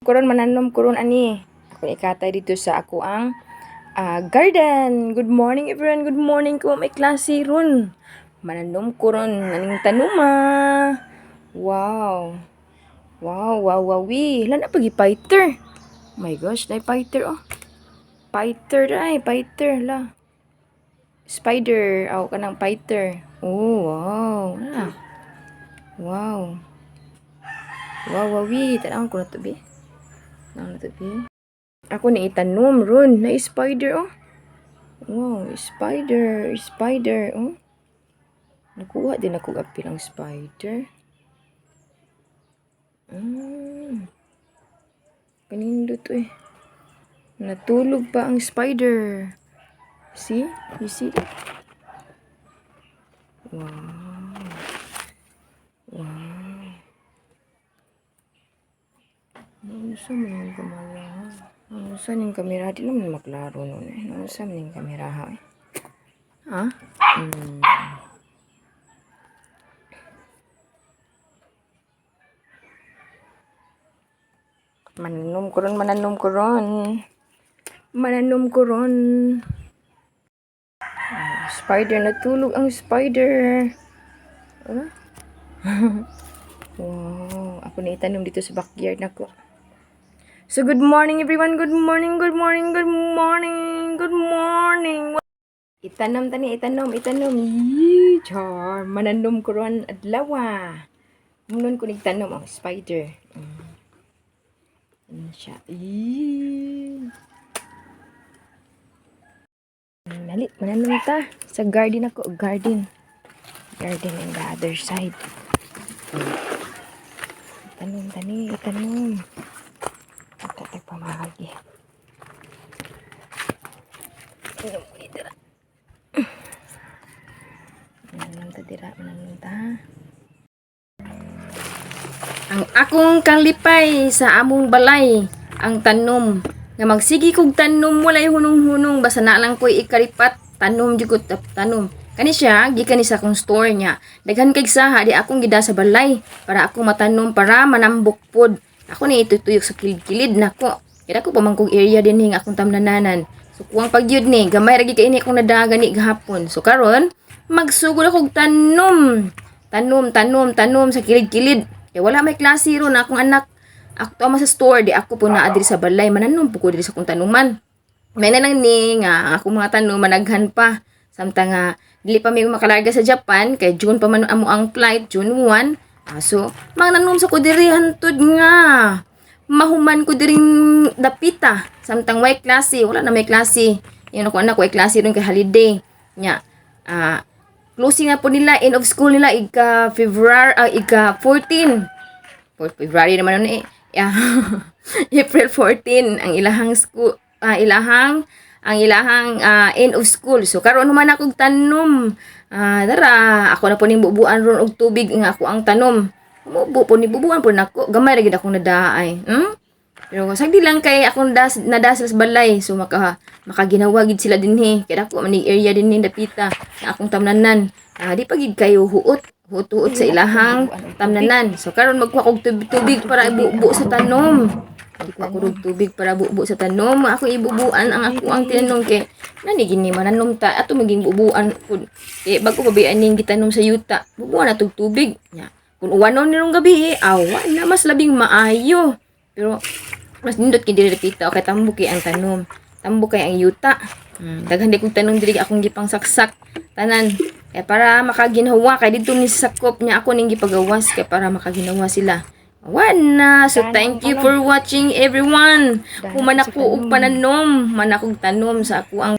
Kuron mananom kuron ani. Ako ikatay dito sa ako ang garden. Good morning everyone. Good morning ko may klase ron. Mananom kuron aning tanuma. Wow. Wow, wow, wow. Lana pagi fighter. Oh my gosh, dai fighter oh. Fighter dai, fighter la. Spider, kanang fighter. Oh, wow. Wow. Wow, wow, tanaw ko na to bi. Ako ni itanom ron na spider oh. Wow, spider, oh. Nakuha din ako apilang spider. Kanindo to eh. Natulog pa ang spider. See? You see? Wow. Wow. Nausa man yung kamera. Nausa yung kamera. Di naman maklaro nun eh. Nausa man yung kamera ha eh. Ha? Mananom ko ron. Spider, natulog ang spider. Ano? Wow. Ako na itanom dito sa backyard nako. So, good morning everyone. Good morning. Itanom. Char. Mananom ko ron adlawa. Munon ko nagtanom ang spider. Ano siya? Nalit, mananom ta. Sa garden ako. Garden on the other side. Itanom. Tatay pamahagi. Mananom ta. Ang akong kalipay sa among balay, ang tanom. Nga magsigi kog tanom walay hunong-hunong basta na lang ko'y ikaripat tanom jud tanom. Kani siya gikan ni sa akong store niya. Daghan kay saha di akong gida sa balay para ako matanom para manambok pod. Ako ni itutuyok sa kilid-kilid nako. Kaya ako pamangkog area din ning akong tamnananan. So kuwang pagyud ni gamay ra gid ini akong nadaga ni gahapon. So karon magsugod akog tanom sa kilid-kilid. Kaya wala may klase ron akong anak. Ako tama sa store di ako po naa diri sa balay mananom po ko diri sa akong tanuman. May nanang ni nga ako mga tanom managhan pa. Samtang dili pa may makalarga sa Japan kay June pa man amo ang flight June 1. So mangnanom sa ko diri hantud nga. Mahuman ko diring dapita. Samtang way klase wala na may klase. Yun ako anak way klase ron kay holiday. Nya closing na po nila, end of school nila, ika 14. February naman nun eh. Yeah. April 14, ang ilahang school, ang ilahang end of school. So, karon naman akong tanom. Dara, ako na po ning bubuan ron og tubig nga ako ang tanom. Bubuan po na ako. Gamay ra gid akong nadaay. Pero sagdi lang kay akong nadasal sa balay. So makaginawa gid sila dinhi. Kaya ako manig area dinhi dapita na akong tamnanan. Di pa gid kayo huot sa ilahang tamnanan. So karon magkuha kog tubig para ibubo sa tanom. Magkuha kog tubig para bubo sa tanom. Ako ibubuan ang ako ang tinanong kay nani gini mananom ta ato maging bubuan pud. Kay bago pabian ning gitanom sa yuta. Bubuan na tog tubig. Kung uwanon nirong gabi awa na mas labing maayo. Pero mas nindot kay diri dapita kay tambo kay ang tanom. Tambo kay ang yuta. Daghan di kong tanom diri akong gipang saksak tanan. Kaya para makaginawa kay dito ni sakop niya ako ning gipagawas kay para makaginawa sila. Wana. So thank you for watching everyone. Human ako og pananom, man akong tanom sa ako ang